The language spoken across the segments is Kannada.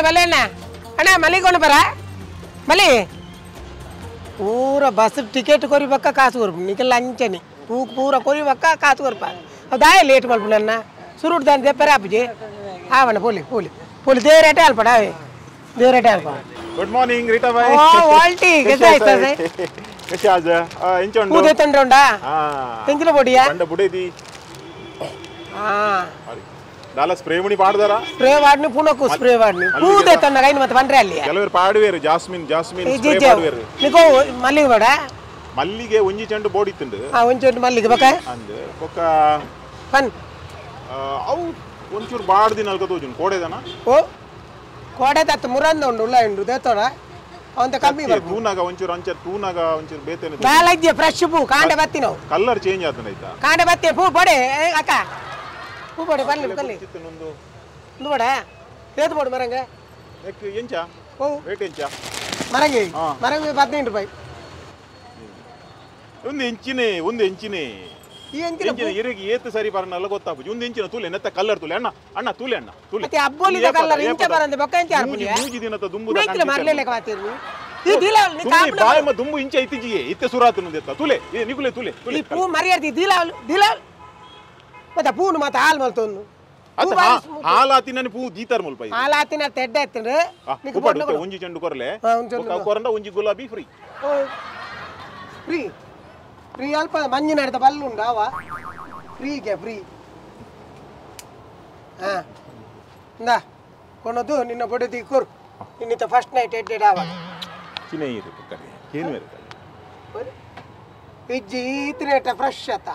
ಬಲ್ಲೆಣ್ಣ ಅಣ್ಣ ಮಲ್ಲಿಗೆ ಬರ ಮಲ್ಲಿ ಪೂರ ಬಸ್ ಟಿಕೆಟ್ ಕೊರಿಬೇಕ ಕಾಸು ಕೊರ್ಪು ನಿಕ್ಕೆ ಲಂಚನಿ ಪೂರ ಕೊರಿಬೇಕ ಕಾಸು ಕೊರ್ಪ ಅದಾಯ ಲೇಟ್ ಮಲ್ಪು ನನ್ನ ಸುರುಟ್ ದಾನ್ ದೆಪ್ಪರೆ ಆಪುಜಿ ಆವಣ್ಣ ಪೋಲಿ ಪೋಲಿ ಪೋಲಿ ದೇವರೇಟೆ ಅಲ್ಪಡ ದೇವರೇಟೆ ಅಲ್ಪ गुड मॉर्निंग रीटा भाई वाल्टी कैसे आइता से कैसे आज इंचोंडो पूदे तंडोंडा तेंकिलो बोडिया बंड बुडेदी हां डाला स्प्रे मुनी पाडदारा स्प्रे वाडनी पुनकु स्प्रे वाडनी पूदे तंड गैन मत ಬಂದ್ರೆ ಅಲ್ಲಿ ಕೆಲವರು ಪಾಡುವೇರು ಜಾಸ್ಮಿನ್ ಸ್ಪ್ರೇ ಪಾಡುವೇರು ನಿಕೋ ಮಲ್ಲಿಗೆ ಬೇಡ ಮಲ್ಲಿಗೆ ಒಂಜಿ ಚೆಂಡು ಬೋಡಿತ್ತುಂಡು ಒಂಜಿ ಚೆಂಡು ಮಲ್ಲಿಗೆ ಬಕ ಅಂದೆ ಕೊಕ್ಕ ಫನ್ ಅವು ಒಂಚೂರು ಬಾಡ್ದಿ ನಲ್ಕ ತೋಜುನ್ ಕೋಡೆದನ ಓ ಕೋಡೆ ತತ್ತ ಮುರಂದ ಉಂಡು ಉಲ್ಲ ಉಂಡು ದೇತೋಡ ಅವಂತ ಕಮ್ಮಿ ಬರ್ಪು ತೂನಾಗ ಒಂಚೂರು ಅಂಚ ತೂನಾಗ ಒಂಚೂರು ಬೇತೆನೆ ಬಾಲಜ್ಜೆ ಫ್ರೆಶ್ ಪೂ ಕಾಂಡೆ ಬತ್ತಿ ನಾವು ಕಲರ್ ಚೇಂಜ್ ಆತನ ಆಯ್ತಾ ಕಾಂಡೆ ಬತ್ತಿ ಪೂ ಬಡೆ ಅಕ್ಕ ಪೂ ಬಡೆ ಬಲ್ಲಿ ಬಲ್ಲಿ ಚಿತ್ತನೊಂದು ಒಂದು ಬಡೆ ದೇತ ಬೋಡು ಮರಂಗ ಎಕ್ ಎಂಚ ಓ ರೇಟ್ ಎಂಚ ಮರಂಗಿ ಮರಂಗಿ 15 ರೂಪಾಯಿ ಒಂದು ಎಂಚಿನೇ ಈ ಎಂಚಿನ ಇರಿಗೆ ಏತು ಸರಿ ಬರನಲ್ಲ ಗೊತ್ತಾಪುಜಿ ಒಂದು ಎಂಚಿನ ತೂಲೆ ನೆತ್ತ ಕಲ್ಲರ್ ತೂಲೆ ಅಣ್ಣ ತೂಲೆ ಮತ್ತೆ ಅಬ್ಬೋಲಿದ ಕಲ್ಲರ್ ಇಂಚ ಬರಂದೆ ಬೊಕ್ಕ ಇಂಚ ಆರ್ಪುಲಿ ಮೂಜಿ ದಿನದ ದುಂಬುದ ಬೇಕಿಲ್ಲ ಮರ್ಲೆಲೆ ಕಾತಿರ್ನಿ ಈ ದಿಲಾಲ್ ನಿ ಕಾಪು ಬಾಯ ಮ ದುಂಬು ಇಂಚ ಐತಿಜಿಗೆ ಇತ್ತೆ ಸುರಾತನು ದೆತ್ತ ತೂಲೆ ನಿಗುಲೆ ತೂಲೆ ಈ ಪೂ ಮರಿಯರ್ತಿ ದಿಲಾಲ್ ಮತ್ತೆ ಪೂನು ಮತ್ತೆ ಹಾಲ್ ಮಲ್ತೊಂದು ಅತ ಹಾಲಾತಿನ ಪೂ ದೀತಾರ್ ಮುಲ್ಪ ಹಾಲಾತಿನ ತೆಡ್ಡೆ ಎತ್ತಂದ್ರೆ ನಿಕು ಬಡ್ಡು ಒಂಜಿ ಚೆಂಡು ಕೊರಲೆ ಕೊರಂಡ ಒಂಜಿ ಗುಲಾಬಿ ಫ್ರೀ ಫ್ರೀ ಫ್ರೀ ಅಲ್ಪ ಮಂಜಿನ ಹಿಡಿದ ಬಲ್ಲುಂಡು ಅವ ಫ್ರೀಗೆ ಫ್ರೀ ಹಾಂ ಇಂದ ಕೊನದು ನಿನ್ನ ಬೊಡೆದಿ ಕೊರು ಇನ್ನಿತ ಫಸ್ಟ್ ನೈಟ್ ಎಡ್ಡೆಡ್ ಆವಾಗ ಚಿನೇ ಇರು ಕರೆ ಏನು ಬೇರೆ ಇಜ್ಜಿ ಈತಿನೇಟ ಫ್ರೆಶ್ ಆತ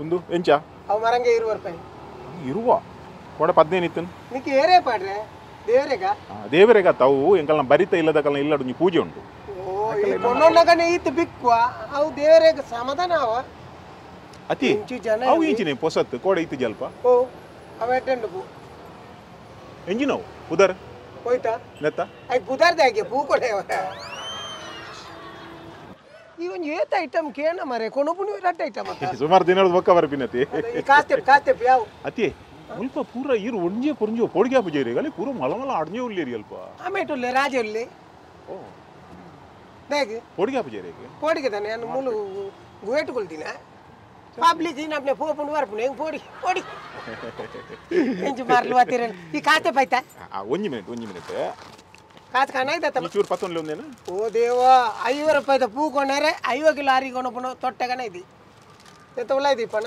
ಒಂದು ಎಂಚ ಅವು ಮರಂಗೆ 20 ರೂಪಾಯಿ ಇರುವ ಕೊಡ 15 ಇತ್ತು ನಿಕ್ಕೆ ಏರೇ ಪಾಡ್ರೆ ದೇವರೇಗ ತಾವು ಎಂಕಲ್ನ ಬರಿತ ಇಲ್ಲದ ಕಲ್ನ ಇಲ್ಲಡು ನೀ ಪೂಜೆ ಉಂಟು ಈ ಕೊನ್ನೊನ್ನಗನೆ ಈತ್ ಬಿಕ್ವಾ ಅವು ದೇವರೇಗ ಸಮಾಧಾನ ಅವ ಅತಿ ಅವು ಇಂಚಿನೆ ಪೊಸತ್ ಕೋಡೆ ಇತ್ತು ಜಲ್ಪ ಓ ಅವೆಟೆಂಡ್ ಪೂ ಎಂಜಿನವು ಉದರ್ ಹೋಯ್ತಾ ನೆತ್ತ ಐ ಬುದಾರ್ದ ಹಾಗೆ ಪೂ ಕೊಡೆ ಈ ಒಂದು ಏತ ಐಟಮ್ ಕೇನ ಮರೆ ಕೊನಪುನಿ ರಟ್ಟ ಐಟಮ್ ಅತ್ತ ಸುಮಾರು ದಿನದ ಬೊಕ್ಕ ಬರ್ಪಿನತಿ ಕಾಸ್ತೆ ಯಾವ ಅತಿ ಸ್ವಲ್ಪ ಪೂರ ಇರು ಒಂಜೆ ಪೊಂಜೆ ಪೋಡಿಗೆ ಪೂಜೆ ಗಲಿ ಪೂರ ಮಲಮಲ ಅಡ್ಜೆ ಉಳ್ಳಿರಿ ಅಲ್ಪ ಆಮೇಟುಲ್ಲೆ ರಾಜೆ ಉಳ್ಳಿ ಓ ದೇಗೆ ಪೋಡಿಗೆ ಪೂಜೆ ರೇಗೆ ಪೋಡಿಗೆ ತಾನೆ ನಾನು ಮೂಲು ಗುವೇಟುಕೊಳ್ತೀನ ಪಬ್ಲಿಕ್ ಇನ್ನ ಪೋಪುಂಡು ಬರ್ಪುಂಡು ಹೆಂಗ್ ಪೋಡಿ ಎಂಚು ಮಾರ್ಲು ವಾತಿರ ಈ ಕಾತೆ ಪೈತಾ ಒಂಜಿ ಮಿನಿಟ್ ಕಾತು ಕಾಣಾಯ್ತ ಚೂರು ಪತ್ತೊಂದು ಒಂದೇನು ಓ ದೇವ 50 ರೂಪಾಯಿ ಪೂ ಕೊಂಡರೆ 50 ಕಿಲೋ ಅರಿ ಕೊಂಡಪುಣ ತೊಟ್ಟೆಗನ ಇದ್ದಿ ಎಂತ ಉಳ್ಳ ಇದ್ದೀ ಪಣ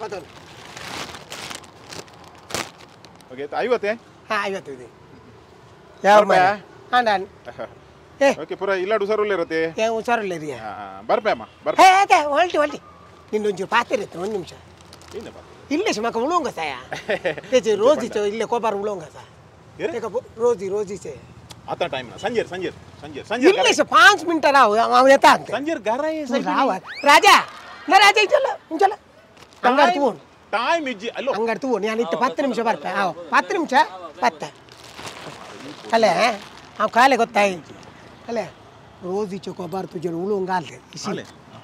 ಪತ್ತೊಂದು ಓಕೆ 50 ಹಾಂ 50 ಇದೆ ಯಾವ ಹಾಂ ಡಾನ್ ಓಕೆ ಪೂರ ಇಲ್ಲ ಹುಷಾರುಲ್ಲ ಇರುತ್ತೆ ಏನು ಹುಷಾರಿಲ್ಲ ಇದೆಯಾ ಬರ್ಪೆ ಅಮ್ಮ ಹೇ ಹೊಲ್ಟಿ ನಿನ್ನೊಂಚೂರು ಪಾತಿರುತ್ತೆ ಒಂದು ನಿಮಿಷ ಇಲ್ಲೇ ಮಕ್ಕ ಉಳುವಂಗ ಸಾಯ ರೋಜಿ ಇಲ್ಲೇ ಕೋಬಾರ ಉಳುವಂಗ ಸಾ रोजी से आता टाइम ना संजय इल्ले से 5 मिनट राव हम येता संजय घर आहे राव राजा ना राजा चल अंगड़ तू टाइम इज्जी अल्लो अंगड़ तू ನಾನು ಇತ್ತ 10 ನಿಮಿಷ ಬರ್ತೆ 10 ನಿಮಿಷ ಬತ್ತೆ ಅಲೆ ಆ ಕಾಲೆ ಗೊತ್ತಾಯಿ ಅಲೆ रोजी चको बार तुझे उळुंगा आले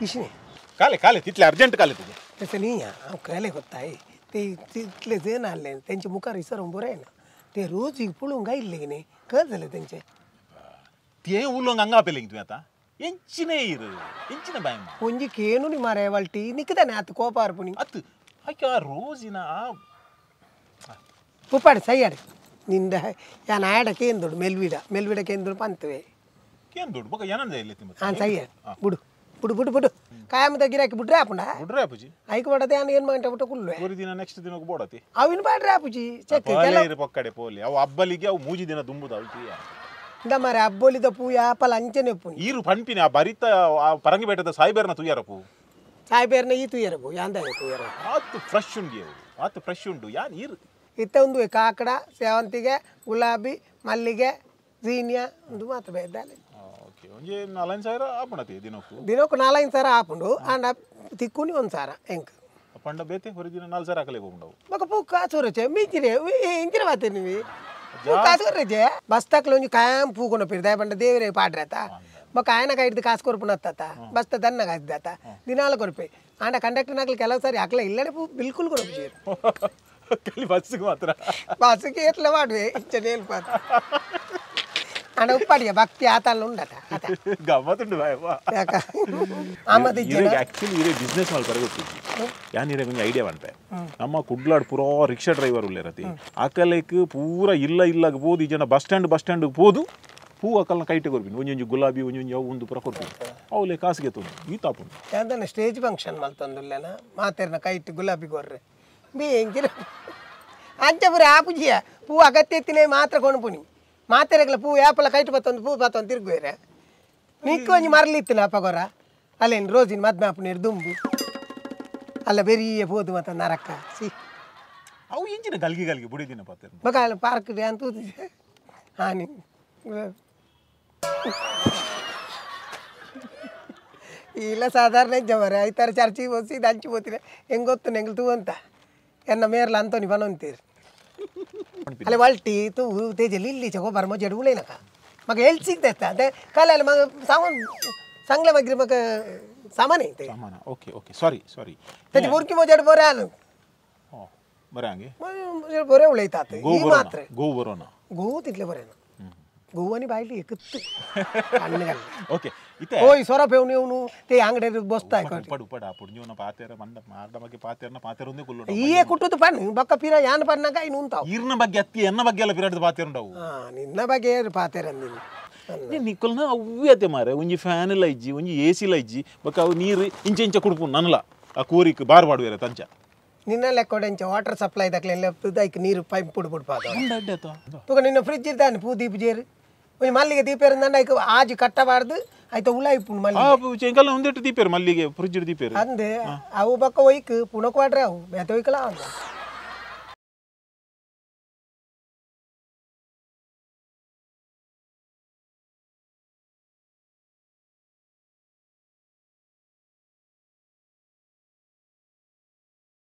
इशने काले तिथले अर्जंट काले तुझे तसं नाही आ काले ಗೊತ್ತಾಯಿ ते तिथले जे नाले त्यांचे मुखार इसरून बरे ना ते रोज पुळुंगा इल्लेगने कळ झालं त्यांचे ते उळुंगा अंगा पेलिंग तुम्ही आता ಎಂಚಿನೇ ಇರು ಎಂಚಿನ ಬಾಯಮ್ಮ ಒಂಜಿ ಕೇನು ನಿ ಮಾರೆ ವಲ್ಟಿ ನಿಕ್ಕದಾನೆ ಆತ ಕೋಪ ಅರ್ಪುನಿ ಅತ್ತು ಆಕೆ ರೋಜಿನ ಪುಪ್ಪಾಡಿ ಸೈಯಾಡಿ ನಿಂದ ಯಾನ ಆಡ ಕೇಂದೋಡು ಮೆಲ್ವಿಡ ಕೇಂದೋಡು ಪಂತವೆ ಕೇಂದೋಡು ಬಕ ಏನಂದ ಇಲ್ಲಿ ತಿಮ್ಮ ಹಾಂ ಸೈಯ ಬುಡು ಕಾಯಮದ ಗಿರಾಕಿ ಬಿಡ್ರೆ ಆಪುಂಡ ಬಿಡ್ರೆ ಆಪುಜಿ ಐಕ ಬಡದೆ ಯಾನ ಏನು ಮಾಡ್ತಾ ಬಿಟ್ಟು ಕುಲ್ವೆ ಒಂದು ದಿನ ನೆಕ್ಸ್ಟ್ ದಿನಕ್ಕೆ ಬೋಡತಿ ಅವಿನ ಬಾಡ್ರೆ ಆಪುಜಿ ಚೆಕ್ ಕೆಲವರು ಪಕ್ಕಡೆ ಪೋಲಿ ಅವು ಹಬ್ಬಲಿಗೆ ಅವು ಮೂಜಿ ದಿನ ದುಂಬುದ ಅವತಿಯ ಇಂದ ಮಾರೆ ಹಬ್ಬಲಿದ ಪೂ ಯಾಪಲ ಅಂಚನೆ ಪೂ ಈರು ಪಂಪಿನ ಬರಿತ ಪರಂಗಿ ಬೇಟದ ಸಾಯಿಬೇರ್ನ ತುಯ್ಯಾರ ಪೂ ಸಾಯಿಬೇರ್ನ ಈ ತುಯ್ಯಾರ ಪೂ ಯಾಂದ ತುಯ್ಯಾರ ಆತು ಫ್ರೆಶ್ ಉಂಡಿ ಅವು ಆತು ಫ್ರೆಶ್ ಉಂಡು ಯಾನ್ ಈರು ಇತ್ತ ಒಂದು ಕಾಕಡ ಸೇವಂತಿಗೆ ಗುಲಾಬಿ ಮಲ್ಲಿಗೆ ಝೀನಿಯಾ ಒಂದು ಮಾತ್ರ ಬೇದಾಲೆ ಓಕೆ ಒಂಜೆ 4000 ಆಪಣತಿ ದಿನಕ್ಕೂ 4000 ಆಪುಂಡು ಅಂಡ ತಿಕ್ಕುನಿ 1000 ಎಂಕ್ ಪಂಡ ಬೇತೆ ಹೊರ ದಿನ 4000 ಹಾಕಲೇ ಹೋಗುಂಡವು ಮಗ ಪೂ ಕಾಸೋರಚೆ ಮಿಂಚಿರೆ ಇಂಚಿರ ಬಾತೆ ನೀವಿ ಪೂ ಕಾಸೋರಚೆ ಬಸ್ತಕ್ಲ ಒಂಜಿ ಕಾಯಂ ಪೂ ಕೊನ ಪಿರ್ದಾಯ ಪಂಡ ದೇವರೇ ಪಾಡ್ರತ ಮಗ ಆಯನ ಕೈಡ್ದು ಕಾಸು ಕೊರ್ಪುನತ್ತ ಬಸ್ತ ದನ್ನ ಕಾಯ್ದಾತ ದಿನಾಲ ಕೊರ್ಪೆ ಆಂಡ ಕಂಡಕ್ಟರ್ ನಾಗ್ಲಿ ಕೆಲವು ಸಾರಿ ಹಾಕ್ಲ ಇಲ್ಲಡೆ ಪೂ ಬಿಲ್ಕುಲ್ ಕೊರಪು ಖಾಲಿ ಬಸ್ಸಿಗೆ ಮಾತ್ರ బస్సుకి ఎట్లా వాడు ఇచ్చని వెళ్ళిపోతా అని ఉప్పాడిగా భక్తి ఆతాలు ఉండట ಗಮ್ಮತ್ತುಂಟು ಬಾಯವ್ವ ಆಮದು ಆಕ್ಚುಲಿ ಇರೇ ಬಿಸ್ನೆಸ್ ಮಾಡಿ ಬರಗೊತ್ತಿದ್ದಿ ಯಾನ್ ಇರೇ ಒಂದು ಐಡಿಯಾ ಮಾಡ್ಪೆ ನಮ್ಮ ಕುಡ್ಲಾಡ್ ಪೂರಾ ರಿಕ್ಷಾ ಡ್ರೈವರ್ ಉಳ್ಳೇರತಿ ಆಕಲೇಕ್ ಪೂರ ಇಲ್ಲ ಬೋದು ಈ ಜನ ಬಸ್ ಸ್ಟ್ಯಾಂಡ್ ಬೋದು ಪೂ ಅಕಲ್ನ ಕೈಟೆ ಕೊರ್ಬಿನಿ ಒಂಜೊಂಜಿ ಗುಲಾಬಿ ಒಂಜೊಂಜಿ ಅವು ಒಂದು ಪೂರ ಕೊರ್ಬಿನಿ ಅವಲೆ ಕಾಸಿಗೆ ತೊಂದು ಈ ತಾಪುಂಡು ಯಾವ್ದನ್ನ ಸ್ಟೇಜ್ ಫಂಕ್ಷನ್ ಮಲ್ತೊಂದುಲ್ಲೇನ ಮಾತೆರ್ನ ಕೈಟ್ ಗುಲಾಬಿ ಕೊರ್ರೆ ಬಿ ಹೆಂಗಿರ ಅಂಚಪುರ ಆಪುಜಿಯ ಪೂ ಅಗತ್ಯ ಎತ್ತಿನೇ ಮಾತ್ರ ಕೊಣಪುನಿ ಮಾತೆರೆಗ್ಲ ಪೂ ಯಾಪಲ ಕೈಟ್ ಬತ್ತೊಂದು ತಿರುಗುವೇರೆ ನಿಕ್ಕು ಒಂಜಿ ಮರಲಿತ್ತಿನ ಅಪ್ಪಗೊರ ಅಲ್ಲೇನು ರೋಜಿನ ಮದ್ಮೆ ಅಪ್ಪನೇರು ದುಂಬು ಅಲ್ಲ ಬೆರಿಯ ಪೋದು ಮತ್ತ ನರಕ ಸಿ ಅವು ಇಂಚಿನ ಗಲ್ಗಿ ಬುಡಿದಿನ ಪಾತ್ರ ಬಕ ಪಾರ್ಕ್ ಅಂತ ಹಾನಿ ಇಲ್ಲ ಸಾಧಾರಣ ಜಮರೆ ಐತಾರ ಚರ್ಚಿಗೆ ಹೋಗಿ ಇದು ಹಂಚಿపోತಿನ ಹೆಂಗೆ ಗೊತ್ತು ನೆಂಗ್ಲು ತೂ ಅಂತ ಎನ್ನ ಮೇರ್ಲ ಅಂತೋನಿ ಬನೊಂತೀರಿ ಅಲ್ಲ ವಲ್ಟಿ ತೂ ತೇಜಲ್ಲಿ ಇಲ್ಲಿ ಚಗೋ ಬರ್ಮ ಜಡುಗುಳೇನಕ ಮಗ ಎಲ್ಲಿ ಸಿಗ್ತೈತ ಅದೇ ಕಾಲಲ್ಲಿ ಮಗ ಸಾಮಾನು ಸಂಗ್ಲ ಮಗ್ರಿ ಮಗ ಸಾಮಾನು ಐತೆ ಓಕೆ ಸಾರಿ ತೇಜಿ ಮುರ್ಕಿ ಮೋಜಾಡು ಬೋರೆ ಆಲು ಬರೇ ಹಂಗೆ ಬೋರೆ ಉಳೈತಾತೆ ಈ ಮಾತ್ರ ಗೋ ಬರೋಣ ಗೋ ತಿಟ್ಲೆ ಬರೇನ ಗೋವನಿ ಬಾಯಿಲಿ ಎಕ್ಕತ್ತು ಓಕೆ ಇತ್ತೆ ಓಯ್ ಸೊರಪೆ ನೀವು ತೇ ಅಂಗಡಿ ಬಸ್ತಾ ಪಡು ಪುಣ್ಯನ ಪಾತೆರ ಮಂಡ ಮಾರ್ದ ಬಗ್ಗೆ ಪಾತೆರ ಒಂದೇ ಕುಲ್ಲು ಈಯೇ ಕುಟ್ಟುದು ಪಣ್ಣು ಬಕ್ಕ ಪೀರ ಯಾನ್ ಪಣ್ಣಗ ಇನ್ನು ಉಂತಾವು ಈರ್ನ ಬಗ್ಗೆ ಅತ್ತಿ ಎನ್ನ ಬಗ್ಗೆ ಎಲ್ಲ ಪಿರಾಡ್ ಪಾತೆರ ಉಂಡವು ನಿನ್ನ ಬಗ್ಗೆ ಪಾತೆರ ಅಂದಿನಿ ನಿಕ್ಕಲ್ನ ಅವ್ಯತೆ ಮಾರೆ ಒಂಜಿ ಫ್ಯಾನ್ ಎಲ್ಲ ಇಜ್ಜಿ ಒಂಜಿ ಎಸಿ ಲ ಇಜ್ಜಿ ಬಕ್ಕ ಅವು ನೀರು ಇಂಚ ಕುಡ್ಪು ನನ್ನಲ ಆ ಕೋರಿಕ್ ಬಾರ್ ಬಾಡುವೇರೆ ತಂಚ ನಿನ್ನ ಲೆಕ್ಕೊಡೆಂಚ ವಾಟರ್ ಸಪ್ಲೈ ದಕ್ಲೆಲ್ಲ ಐಕ್ ನೀರು ಪೈಪ್ ಪುಡ್ಪಾದ ತುಗ ನಿನ್ನ ಫ್ರಿಜ್ ಇದ್ದಾನೆ ಪೂ ದೀಪ ಜೇರು ಒಂಜಿ ಮಲ್ಲಿಗೆ ದೀಪ ಇರಂದಂಡ ಐಕ್ ಆಜಿ ಕಟ್ಟಬಾರ್ದು ಆಯ್ತ ಉಳ ಇಪ್ಪುಂಡು ಮಲ್ಲಿಗೆ ಚೆಂಕಲ್ನ ಒಂದೆಟ್ಟು ದೀಪೇರು ಮಲ್ಲಿಗೆ ಫ್ರಿಜ್ ದೀಪೇರು ಅಂದೆ ಅವು ಬಕ್ಕ ಒಯ್ಕ್ ಪುಣಕ್ ವಾಡ್ರೆ ಅವು ಬೇತ ಒಯ್ಕಲ